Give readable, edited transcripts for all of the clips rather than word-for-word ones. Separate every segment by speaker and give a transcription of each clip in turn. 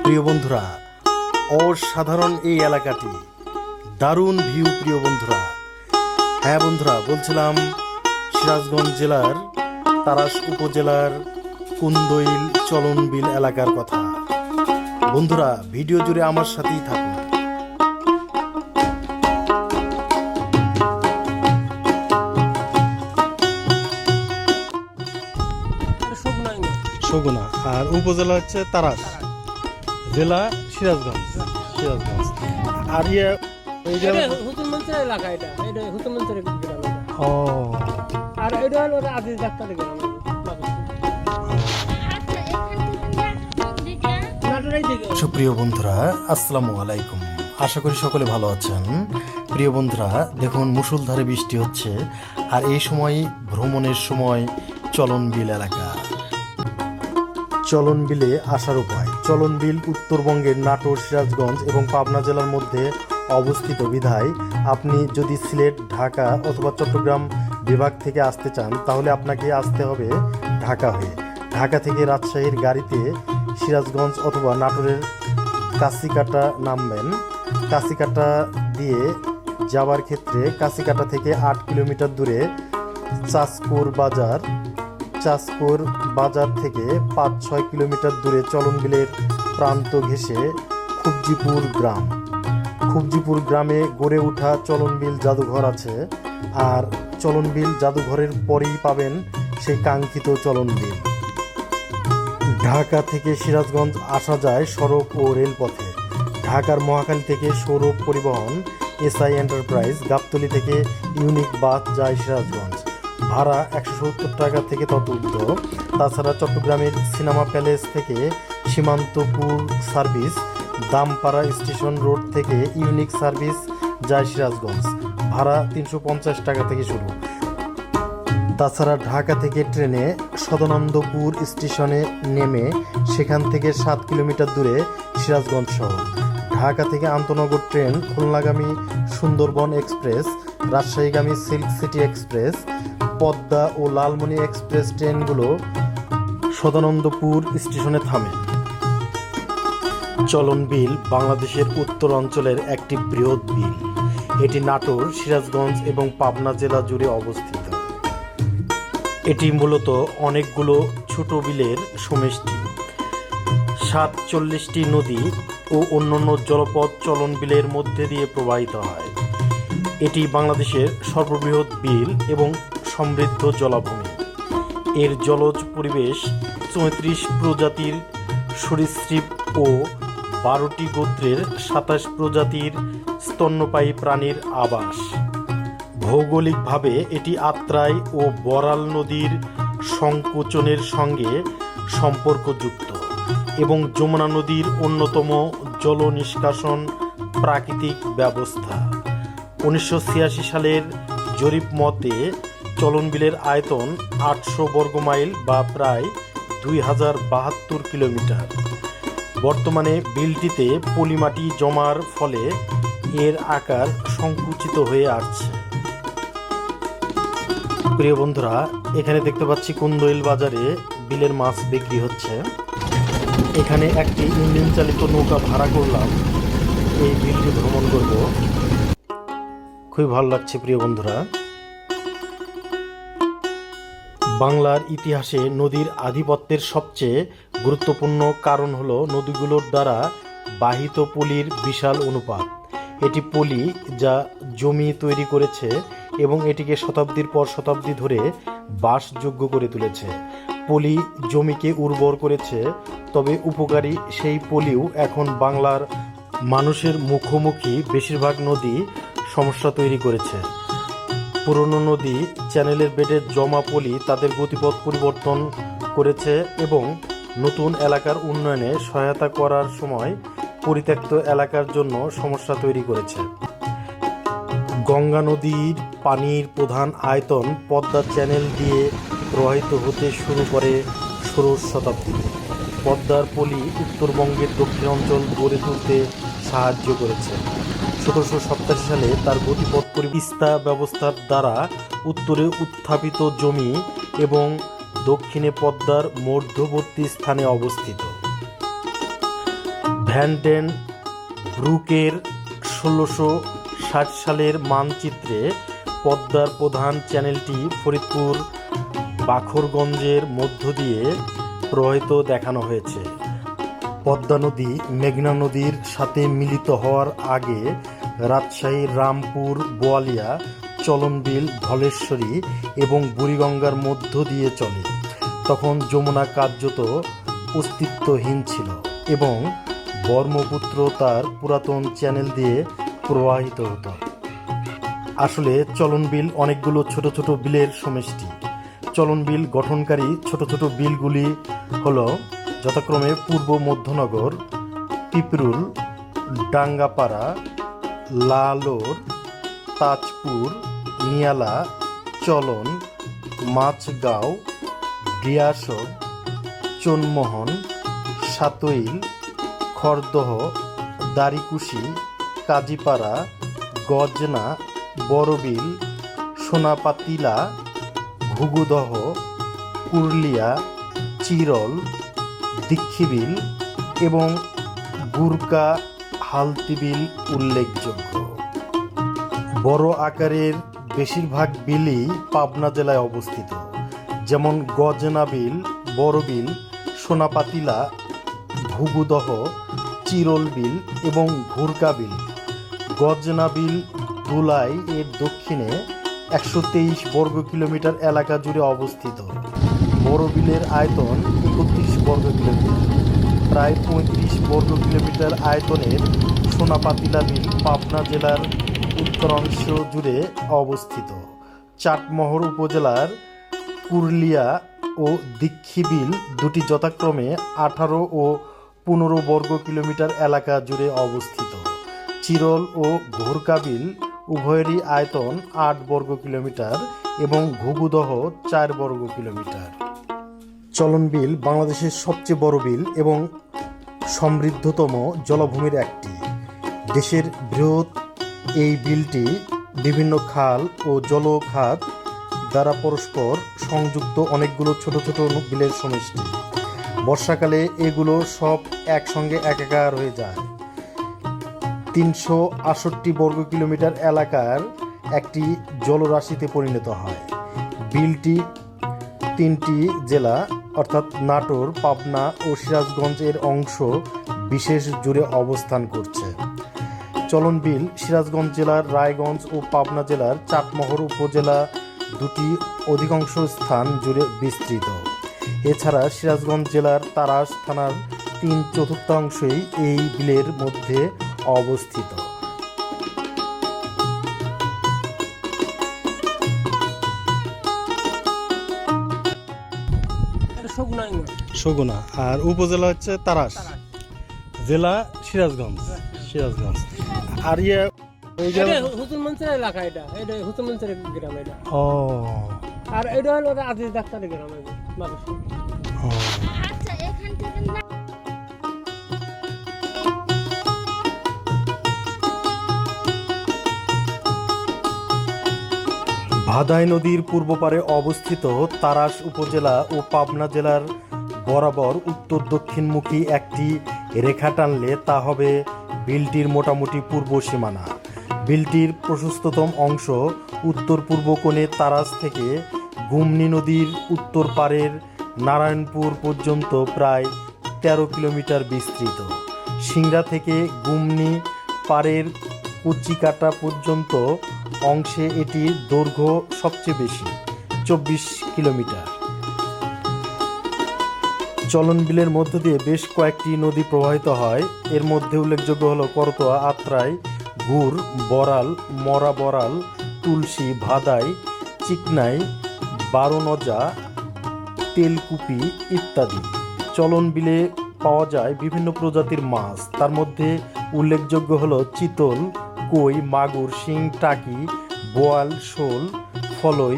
Speaker 1: প্রিয় বন্ধুরা, অসাধারণ এই এলাকাটি, দারুণ ভিউ প্রিয় বন্ধুরা। হ্যাঁ বন্ধুরা, বলছিলাম সিরাজগঞ্জ জেলার তারাস উপজেলার কুন্দইল চলনবিল এলাকার কথা। বন্ধুরা, ভিডিও জুড়ে আমার সাথেই থাকুন। সগুনা আর উপজেলা হচ্ছে তারাস, জেলা সিরাজগঞ্জ। আর
Speaker 2: এলাকা এটা হুতুমঞ্চের গ্রাম এটা।
Speaker 1: ও
Speaker 2: আর এটা হলো আজিজ ডাক্তার গ্রাম।
Speaker 1: সুপ্রিয় বন্ধুরা, আসসালামু আলাইকুম। আশা করি সকলে ভালো আছেন। প্রিয় বন্ধুরা, দেখুন মুষলধারে বৃষ্টি হচ্ছে, আর এই সময় ভ্রমণের সময় চলনবিল এলাকা। চলনবিলে আসার উপায়: চলনবিল উত্তরবঙ্গের নাটোর, সিরাজগঞ্জ এবং পাবনা জেলার মধ্যে অবস্থিত বিধায় আপনি যদি সিলেট, ঢাকা অথবা চট্টগ্রাম বিভাগ থেকে আসতে চান, তাহলে আপনাকে আসতে হবে ঢাকা হয়ে। ঢাকা থেকে রাজশাহীর গাড়িতে সিরাজগঞ্জ অথবা নাটোরের কাশিকাটা নামবেন। কাশিকাটা দিয়ে যাওয়ার ক্ষেত্রে কাশিকাটা থেকে 8 কিলোমিটার দূরে চাষকোর বাজার থেকে 5-6 কিলোমিটার দূরে চলনবিলের প্রান্ত ঘেঁষে খুবজিপুর গ্রামে গড়ে ওঠা চলনবিল জাদুঘর আছে। আর চলনবিল জাদুঘরের পরেই পাবেন সেই কাঙ্ক্ষিত চলনবিল। ঢাকা থেকে সিরাজগঞ্জ আসা যায় সড়ক ও রেলপথে। ঢাকার মহাখালী থেকে সৌরভ পরিবহন, এসআই এন্টারপ্রাইজ, গাবতলী থেকে ইউনিক বাস যায় সিরাজগঞ্জ। ভাড়া 170 টাকা থেকে ততোর্ধ্ব। তাছাড়া চট্টগ্রামের সিনেমা প্যালেস থেকে Simantapur service, Dampara station road থেকে ইউনিক সার্ভিস যায় সিরাজগঞ্জ। ভাড়া 350 টাকা থেকে শুরু। তাছাড়া ঢাকা থেকে ট্রেনে সদানন্দপুর স্টেশনে নেমে সেখান থেকে 7 কিলোমিটার দূরে সিরাজগঞ্জ শহর। ঢাকা থেকে আন্তনগর ট্রেন খুলনাগামী সুন্দরবন এক্সপ্রেস, রাজশাহীগামী সিল্ক সিটি এক্সপ্রেস, পদ্মা ও লালমনি এক্সপ্রেস ট্রেনগুলো সদানন্দপুর স্টেশনে থামে। চলনবিল বাংলাদেশের উত্তর অঞ্চলের একটি বৃহৎ বিল। এটি নাটোর, সিরাজগঞ্জ এবং পাবনা জেলা জুড়ে অবস্থিত। এটি মূলত অনেকগুলো ছোট বিলের সমষ্টি। 47টি নদী ও অন্যান্য জলপথ চলনবিলের মধ্যে দিয়ে প্রবাহিত হয়। এটি বাংলাদেশের সর্ববৃহৎ বিল এবং সমৃদ্ধ জলাভূমি। এর জলজ পরিবেশ 34 প্রজাতির সরীসৃপ ও 12টি গোত্রের 27 প্রজাতির স্তন্যপায়ী প্রাণীর আবাস। ভৌগোলিকভাবে এটি আত্রাই ও বরাল নদীর সংকোচনের সঙ্গে সম্পর্কযুক্ত এবং যমুনা নদীর অন্যতম জল নিষ্কাশন প্রাকৃতিক ব্যবস্থা। 1986 সালের জরিপ মতে চলনবিলের আয়তন 800 বর্গমাইল বা প্রায় 2072 কিলোমিটার। বর্তমানে বিলটিতে পলিমাটি জমার ফলে এর আকার সংকুচিত হয়ে আসছে। প্রিয় বন্ধুরা, এখানে দেখতে পাচ্ছি কুন্দইল বাজারে বিলের মাছ বিক্রি হচ্ছে। এখানে একটি ইঞ্জিন চালিত নৌকা ভাড়া করলাম, এই বিলটি ভ্রমণ করব। খুবই ভালো লাগছে প্রিয় বন্ধুরা। বাংলার ইতিহাসে নদীর আধিপত্যের সবচেয়ে গুরুত্বপূর্ণ কারণ হল নদীগুলোর দ্বারা বাহিত পলির বিশাল অনুপাত। এটি পলি যা জমি তৈরি করেছে এবং এটিকে শতাব্দীর পর শতাব্দী ধরে বাসযোগ্য করে তুলেছে। পলি জমিকে উর্বর করেছে, তবে উপকারী সেই পলিও এখন বাংলার মানুষের মুখোমুখি বেশিরভাগ নদী সমস্যা তৈরি করেছে। পুরনো নদী চ্যানেলের বেডে জমা পলি তাদের গতিপথ পরিবর্তন করেছে এবং নতুন এলাকার উন্নয়নে সহায়তা করার সময় পরিত্যক্ত এলাকার জন্য সমস্যা তৈরি করেছে। গঙ্গা নদীর পানির প্রধান আয়তন পদ্মা চ্যানেল দিয়ে প্রবাহিত হতে শুরু করে 16 শতাব্দীতে। পদ্মার পলি উত্তরবঙ্গের দক্ষিণ অঞ্চল গড়ে তুলতে সাহায্য করেছে। 1787 সালে তার গতিপথ তিস্তা ব্যবস্থার দ্বারা উত্তরে উত্থাপিত জমি এবং দক্ষিণে পদ্মার মধ্যবর্তী স্থানে অবস্থিত। ভ্যান্ডেন ব্রুকের 1660 সালের মানচিত্রে পদ্মার প্রধান চ্যানেলটি ফরিদপুর বাখরগঞ্জের মধ্য দিয়ে প্রবাহিত দেখানো হয়েছে। পদ্মা নদী মেঘনা নদীর সাথে মিলিত হওয়ার আগে রাজশাহী, রামপুর, বোয়ালিয়া, চলনবিল, ধলেশ্বরী এবং বুড়িগঙ্গার মধ্য দিয়ে চলে। তখন যমুনা কার্যত অস্তিত্বহীন ছিল এবং ব্রহ্মপুত্র তার পুরাতন চ্যানেল দিয়ে প্রবাহিত হতো। আসলে চলনবিল অনেকগুলো ছোট ছোট বিলের সমষ্টি। চলনবিল গঠনকারী ছোট ছোট বিলগুলি হল যথাক্রমে পূর্ব মধ্যনগর, পিপরুল, ডাঙ্গাপাড়া, লালোর, তাজপুর, নিয়ালা, চলন, মাছগাঁও, ডিয়াসর, চনমোহন, সাতইল, খড়দহ, দাড়িকুশি, কাজীপাড়া, গজনা, বড়বিল, সোনাপাতিলা, ঘুঘুদহ, কুরলিয়া, চিরল, দীক্ষিবিল এবং গুরকা হালতিবিল উল্লেখযোগ্য। বড় আকারের বেশিরভাগ বিলই পাবনা জেলায় অবস্থিত, যেমন গজনা বিল, বড়বিল, সোনাপাতিলা, ঘুঘুদহ, চিরল বিল এবং ঘুরকা বিল। গজনা বিল ধুলাই এর দক্ষিণে 123 বর্গ কিলোমিটার এলাকা জুড়ে অবস্থিত। বড় বিলের আয়তন 31 বর্গ কিলোমিটার। প্রায় 35 বর্গ কিলোমিটার আয়তনের সোনাপাতিলা বিল পাবনা জেলার উত্তরাংশ জুড়ে অবস্থিত। চাটমোহর উপজেলার কুরলিয়া ও দীক্ষিবিল দুটি যথাক্রমে 18 ও 15 বর্গ কিলোমিটার এলাকা জুড়ে অবস্থিত। চিরল ও ঘোরকাবিল উভয়েরই আয়তন 8 বর্গ কিলোমিটার এবং ঘুঘুদহ 4 বর্গ কিলোমিটার। চলনবিল বাংলাদেশের সবচেয়ে বড় বিল এবং সমৃদ্ধতম জলাভূমির একটি। দেশের বৃহৎ এই বিলটি বিভিন্ন খাল ও জলখাত দ্বারা পরস্পর সংযুক্ত অনেকগুলো ছোট ছোট বিলের সমষ্টি। বর্ষাকালে এগুলো সব একসঙ্গে একাকার হয়ে যায়। 368 বর্গ কিলোমিটার এলাকার একটি জলরাশিতে পরিণত হয়। বিলটি 3টি জেলা অর্থাৎ নাটোর, পাবনা ও সিরাজগঞ্জ এর অংশ বিশেষ জুড়ে অবস্থান করছে। চলনবিল সিরাজগঞ্জ জেলার রায়গঞ্জ ও পাবনা জেলার চাটমোহর উপজেলা দুটি অধিকাংশ স্থান জুড়ে বিস্তৃত। এছাড়া সিরাজগঞ্জ জেলার তারাস থানার 3/4 এই বিলের মধ্যে অবস্থিত। সগুনা আর উপজেলা হচ্ছে তারাস, জেলা সিরাজগঞ্জ। আর ইয়ে ওই
Speaker 2: হুসুন মঞ্চের এলাকা, এটা হুসুন মঞ্চের গ্রাম এটা।
Speaker 1: ও,
Speaker 2: আর এটা হলো আজিজ ডাক্তারের গ্রাম।
Speaker 3: আচ্ছা, এখান থেকে
Speaker 1: ভাদাই নদীর পূর্ব পারে অবস্থিত তারাস উপজেলা ও পাবনা জেলার বরাবর উত্তর দক্ষিণমুখী একটি রেখা টানলে তা হবে বিলটির মোটামুটি পূর্ব সীমানা। বিলটির প্রশস্ততম অংশ উত্তর পূর্ব কোণে তারাস থেকে গুমনি নদীর উত্তর পারের নারায়ণপুর পর্যন্ত প্রায় 13 কিলোমিটার বিস্তৃত। সিংড়া থেকে গুমনি পারের কুচিকাটা পর্যন্ত অংশে এটির দৈর্ঘ্য সবচেয়ে বেশি, 24 কিলোমিটার। চলনবিলের মধ্য দিয়ে বেশ কয়েকটি নদী প্রবাহিত হয়। এর মধ্যে উল্লেখযোগ্য হল করতোয়া, আত্রাই, গুড়, বড়াল, মরা বড়াল, তুলসী, ভাদাই, চিকনাই, বারোনজা, তেলকুপি ইত্যাদি। চলনবিলে পাওয়া যায় বিভিন্ন প্রজাতির মাছ। তার মধ্যে উল্লেখযোগ্য হল চিতল, কই, মাগুর, শিং, টাকি, বোয়াল, শোল, ফলই,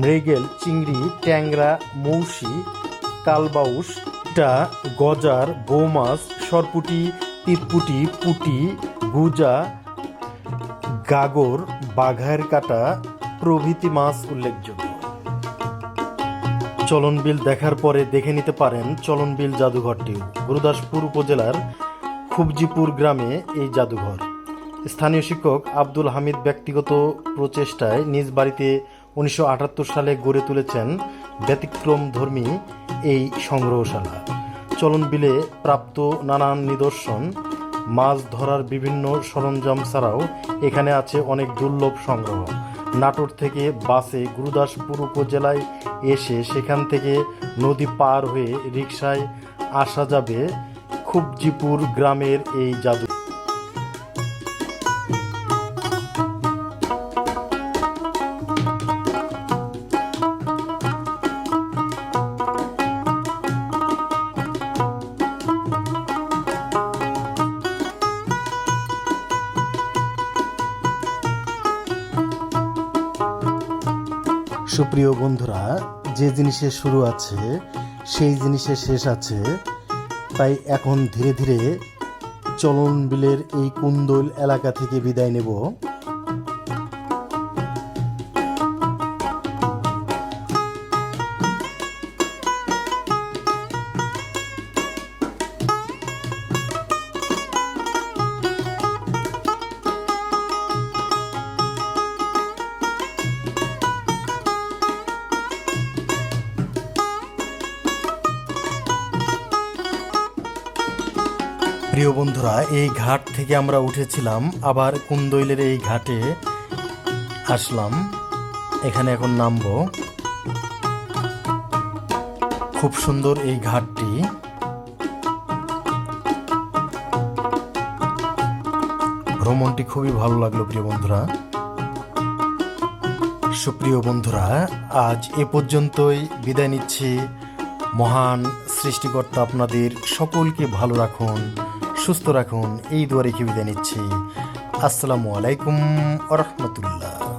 Speaker 1: মৃগেল, চিংড়ি, ট্যাংরা, মৌসি, কালবাউস, গজার, বৌমাছ, সরপুটি, তিতপুটি, পুটি, গুজা, গাগর, বাঘার কাটা প্রভৃতি মাছ উল্লেখযোগ্য। চলনবিল দেখার পরে দেখে নিতে পারেন চলনবিল জাদুঘরটি। গুরুদাসপুর উপজেলার খুবজিপুর গ্রামে এই জাদুঘর। স্থানীয় শিক্ষক আব্দুল হামিদ ব্যক্তিগত প্রচেষ্টায় নিজ বাড়িতে 1978 সালে গড়ে তুলেছেন ব্যতিক্রমধর্মী এই সংগ্রহশালা। চলন বিলে প্রাপ্ত নানান নিদর্শন, মাছ ধরার বিভিন্ন সরঞ্জাম ছাড়াও এখানে আছে অনেক দুর্লভ সংগ্রহ। নাটোর থেকে বাসে গুরুদাসপুর উপজেলায় এসে সেখান থেকে নদী পার হয়ে রিকশায় আসা যাবে খুবজিপুর গ্রামের এই জাদু। সুপ্রিয় বন্ধুরা, যে জিনিসের শুরু আছে সেই জিনিসের শেষ আছে। তাই এখন ধীরে ধীরে চলন বিলের এই কুন্দল এলাকা থেকে বিদায় নেব। প্রিয় বন্ধুরা, এই ঘাট থেকে আমরা উঠেছিলাম, আবার কুন্দইলের এই ঘাটে আসলাম। এখানে এখন নামবো। খুব সুন্দর এই ঘাটটি। ভ্রমণটি খুবই ভালো লাগলো প্রিয় বন্ধুরা। সুপ্রিয় বন্ধুরা, আজ এ পর্যন্তই বিদায় নিচ্ছি। মহান সৃষ্টিকর্তা আপনাদের সকলকে ভালো রাখুন, সুস্থ রাখুন, এই দোয়া রেখে বিদায় নিচ্ছি। আসসালামু আলাইকুম ওয়া রাহমাতুল্লাহ।